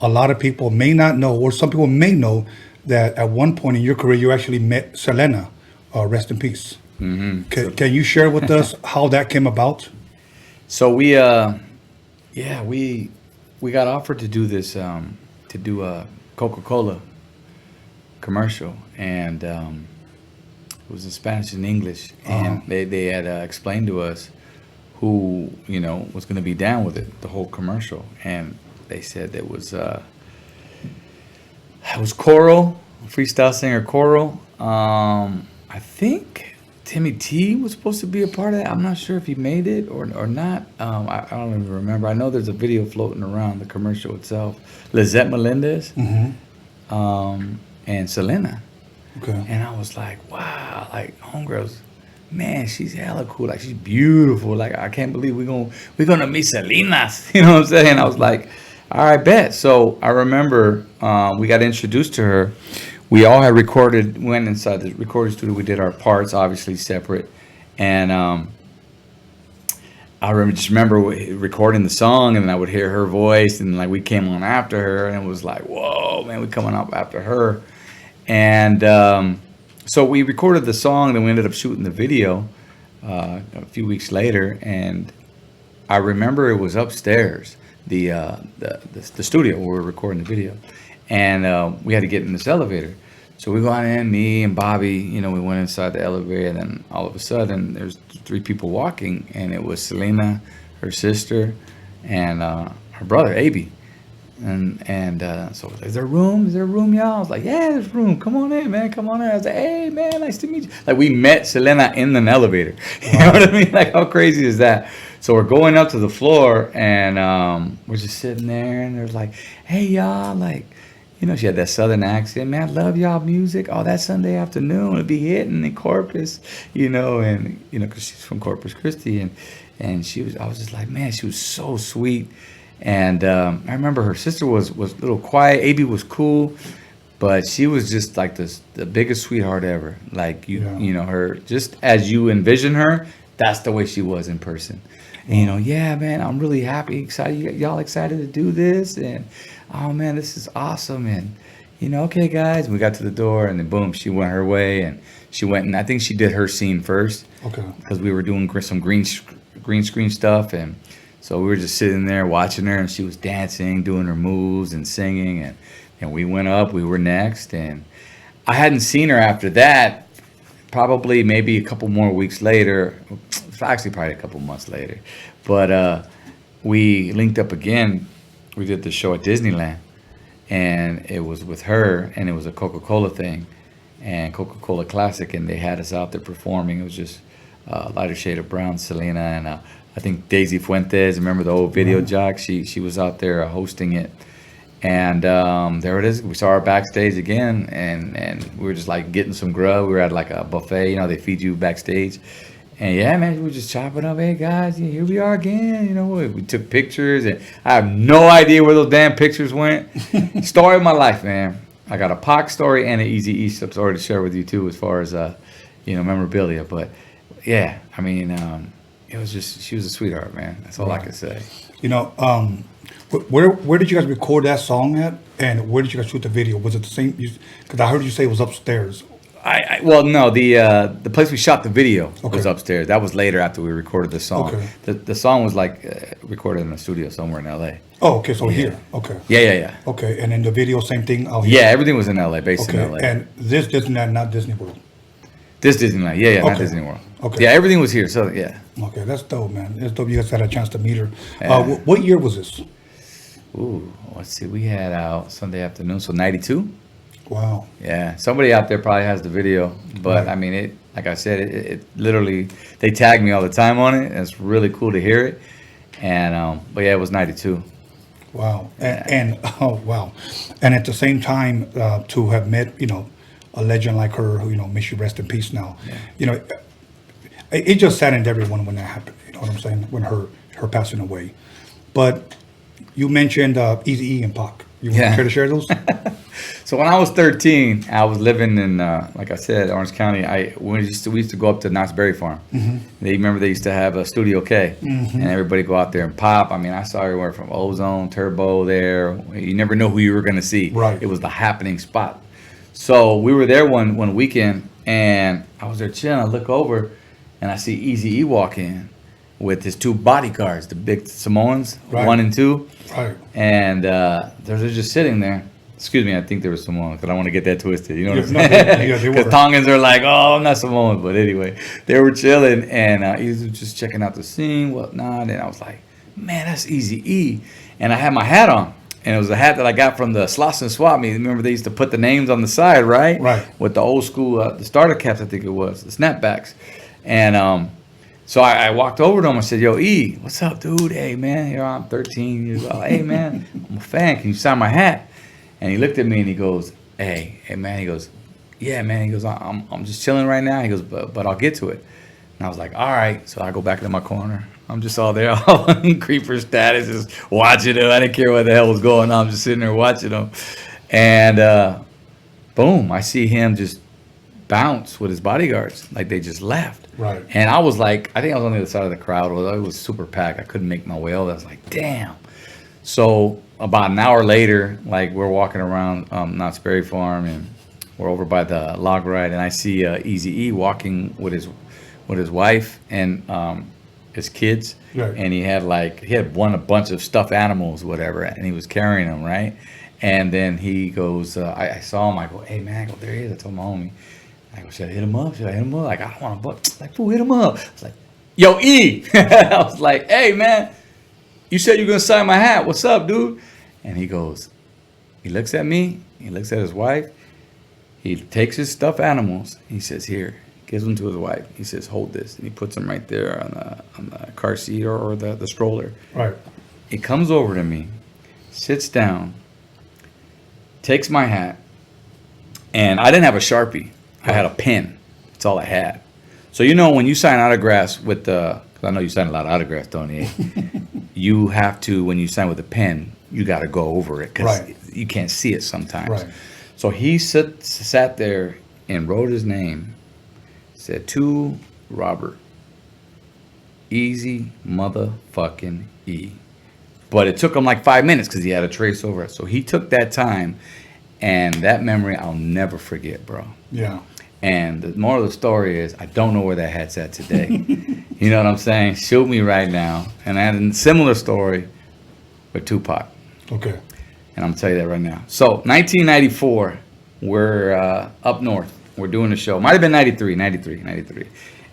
a lot of people may not know, or some people may know, that at one point in your career you actually met Selena. Rest in peace. Can you share with us how that came about? So yeah, we got offered to do this, to do a Coca-Cola commercial, and it was in Spanish and English, and they had explained to us who was going to be down with it, the whole commercial, and they said it was Coral, freestyle singer Coral. I think Timmy T was supposed to be a part of that. I'm not sure if he made it or not. I don't even remember. I know there's a video floating around the commercial itself. Lizette Melendez, and Selena. Okay. And I was like, wow, like homegirls, man, she's hella cool. Like she's beautiful. Like I can't believe we're gonna meet Selena. You know what I'm saying? I was like, all right, bet. So I remember we got introduced to her. We all had recorded, went inside the recording studio. We did our parts, obviously separate, and I remember recording the song, and then I would hear her voice, and like we came on after her, and it was like, whoa, man, we coming up after her. And so we recorded the song, then we ended up shooting the video a few weeks later, and I remember it was upstairs, the studio where we were recording the video, and we had to get in this elevator. So we got in, me and Bobby, we went inside the elevator, and then all of a sudden there's 3 people walking, and it was Selena, her sister, and her brother, Aby. And so is there room? Is there room, y'all? I was like, yeah, there's room. Come on in, man. Come on in. I was like, hey, man, nice to meet you. Like we met Selena in an elevator. You know what I mean? Like how crazy is that? So we're going up to the floor, and we're just sitting there, and there's like, hey, y'all, like, she had that southern accent. Man, I love y'all music. Oh, that Sunday afternoon, it'll be hitting in Corpus, and because she's from Corpus Christi, and I was just like, man, she was so sweet. And I remember her sister was a little quiet. Aby was cool, but she was just like the biggest sweetheart ever. Like her, just as you envision her, that's the way she was in person. And yeah, man, I'm really happy, excited. Y'all excited to do this, and oh man, this is awesome. And okay, guys, we got to the door, and then boom, she went her way, and she went, and I think she did her scene first. Okay. Because we were doing some green screen stuff, and so we were just sitting there watching her, and she was dancing, doing her moves and singing, and we went up, we were next, and I hadn't seen her after that, probably maybe a couple more weeks later, actually probably a couple months later, but we linked up again. We did the show at Disneyland, and it was with her, and it was a Coca-Cola thing, and Coca-Cola Classic, and they had us out there performing. It was just lighter shade of brown, Selena, and I think Daisy Fuentes, remember the old video jock? She was out there hosting it. And there it is. We saw her backstage again, and we were just like getting some grub. We were at like a buffet, they feed you backstage. And yeah, man, we were just chopping up. Hey guys, here we are again. We took pictures, and I have no idea where those damn pictures went. Story of my life, man. I got a Pac story and an Eazy-E story to share with you too, as far as memorabilia. But yeah, I mean, it was just, she was a sweetheart, man. That's all I could say. Where did you guys record that song at, and where did you guys shoot the video? Was it the same? Because I heard you say it was upstairs. Well, no, the place we shot the video was upstairs. That was later after we recorded the song. Okay. The song was like recorded in a studio somewhere in L.A. Oh, okay, so here. Okay. Yeah. Okay, and then the video, same thing out here? Yeah, everything was in L.A., based in L.A. And this Disneyland, not Disney World? This Disneyland, yeah, not Disney World. Okay. Yeah, everything was here, so yeah. Okay, that's dope, man. That's dope you guys had a chance to meet her. Yeah. What year was this? Ooh, let's see. We had out Sunday afternoon, so 92. Wow. Yeah, somebody out there probably has the video, but I mean, it. Like I said, it literally, they tag me all the time on it. And it's really cool to hear it. And but yeah, it was 92. Wow. And wow. And at the same time, to have met, a legend like her, who may she rest in peace now. Yeah. It just saddened everyone when that happened. You know what I'm saying? When her passing away. But you mentioned Eazy-E and Pac. You want to care to share those? So when I was 13, I was living in, like I said, Orange County. We used to go up to Knott's Berry Farm. They used to have a Studio K, and everybody go out there and pop. I mean, I saw everywhere from Ozone, Turbo there. You never know who you were going to see. Right. It was the happening spot. So we were there one weekend, and I was there chilling. I look over, and I see Eazy-E walk in with his 2 bodyguards, the big Samoans, Right. 1 and 2. Right. And they're just sitting there. Excuse me, I think there was Samoan, because I don't want to get that twisted. You know what I'm No, saying? yeah, they Because were. Tongans are like, oh, I'm not Samoan. But anyway, they were chilling, and he was just checking out the scene, whatnot. And I was like, man, that's Eazy-E. And I had my hat on. And it was a hat that I got from the Slauson Swap Meet. Remember, they used to put the names on the side, right? Right. With the old school, the starter caps, I think it was, the snapbacks. And so I walked over to him. I said, yo, E, what's up, dude? Hey, man, here I'm 13 years old. Hey, man, I'm a fan. Can you sign my hat? And he looked at me and he goes, hey, man. He goes, yeah, man. He goes, I'm just chilling right now. He goes, but I'll get to it. And I was like, all right. So I go back into my corner. I'm just all there, all in creeper status, just watching him. I didn't care what the hell was going on. I'm just sitting there watching him. And boom, I see him just bounce with his bodyguards. Like they just left. Right. And I was like, I think I was on the other side of the crowd. It was super packed. I couldn't make my way over. I was like, damn. So about an hour later, like we're walking around Knott's Berry Farm, and we're over by the log ride, and I see Eazy-E walking with his wife and his kids, Right. and he had a bunch of stuffed animals, whatever, and he was carrying them, right? And then he goes, I saw him. I go, hey man, I go, there he is. I told my homie, I go, should I hit him up? Like, I don't want to buck. Like, fool, hit him up. I was like, yo, E. I was like, hey man, you said you're gonna sign my hat. What's up, dude? And he goes, he looks at me, he looks at his wife, he takes his stuffed animals, he says, here, gives them to his wife. He says, hold this. And he puts them right there on the car seat or the stroller. Right. He comes over to me, sits down, takes my hat, and I didn't have a Sharpie. I had a pen. That's all I had. So when you sign autographs with the, because I know you sign a lot of autographs, don't you? You have to, when you sign with a pen, you got to go over it because Right. you can't see it sometimes. Right. So he sat there and wrote his name, said, to Robert, Easy motherfucking E. But it took him like 5 minutes because he had to trace over it. So he took that time, and that memory I'll never forget, bro. Yeah. And the moral of the story is, I don't know where that hat's at today. You know what I'm saying? Shoot me right now. And I had a similar story with Tupac. Okay. And I'm going to tell you that right now. So 1994, we're up north. We're doing a show. Might have been 93.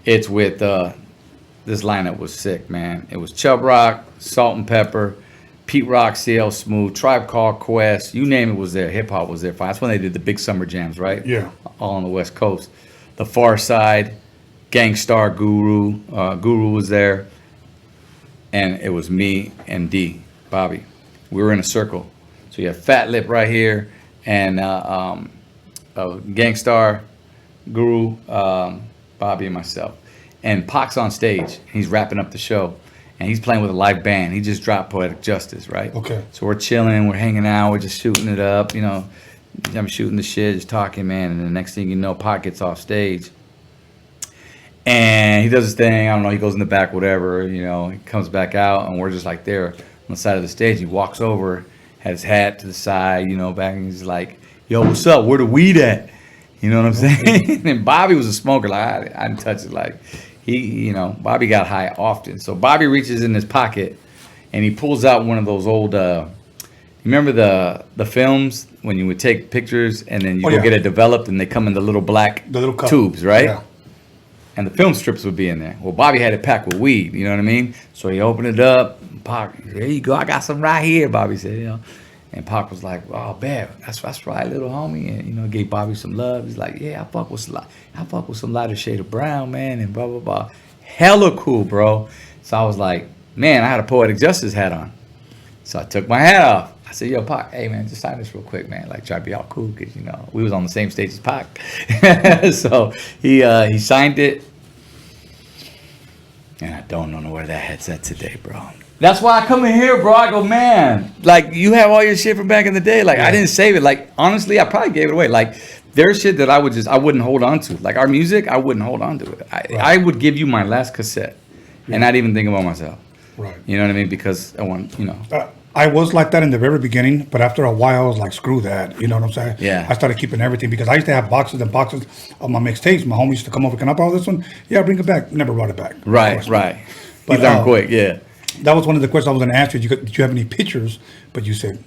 It's with, this lineup was sick, man. It was Chubb Rock, Salt and Pepper, Pete Rock, CL Smooth, Tribe Called Quest, you name it was there. Hip hop was there. That's when they did the big summer jams, right? Yeah. All on the West Coast. The Far Side, Gangstar Guru, Guru was there, and it was me and D, Bobby. We were in a circle. So you have Fat Lip right here, and Gangstar, Guru, Bobby, and myself. And Pac's on stage. He's wrapping up the show. And he's playing with a live band. He just dropped Poetic Justice, right? Okay. So we're chilling, we're hanging out, we're just shooting it up, I'm shooting the shit, just talking, man. And the next thing you know, Pac gets off stage. And he does his thing, I don't know, he goes in the back, whatever, he comes back out, and we're just like there on the side of the stage. He walks over, had his hat to the side, back, and he's like, yo, what's up? Where the weed at? You know what I'm saying? And Bobby was a smoker, like, I didn't touch it, like, he, Bobby got high often. So Bobby reaches in his pocket and he pulls out one of those old, remember the films when you would take pictures and then you get it developed and they come in the little black cup. tubes, right? Yeah. And the film strips would be in there. Well, Bobby had it packed with weed, you know what I mean? So he opened it up. Pac, there you go, I got some right here, Bobby said, And Pac was like, oh, man, that's right, little homie. And, gave Bobby some love. He's like, yeah, I fuck with some lighter shade of brown, man, and blah, blah, blah. Hella cool, bro. So I was like, man, I had a Poetic Justice hat on. So I took my hat off. I said, yo, Pac, hey, man, just sign this real quick, man. Like, try to be all cool because, we was on the same stage as Pac. So he signed it. And I don't know where that hat's at today, bro. That's why I come in here, bro. I go, man, like you have all your shit from back in the day. Like I didn't save it. Like honestly, I probably gave it away. Like there's shit that I wouldn't hold on to. Like our music, I wouldn't hold on to it. I would give you my last cassette and not even think about myself. Right. You know what I mean? Because I want, I was like that in the very beginning, but after a while, I was like, screw that. You know what I'm saying? Yeah. I started keeping everything because I used to have boxes and boxes of my mixtapes. My homies used to come over, can I borrow this one? Yeah, bring it back. Never brought it back. Right. But you learn quick, yeah. That was one of the questions I was going to ask you. Did you have any pictures? But you said,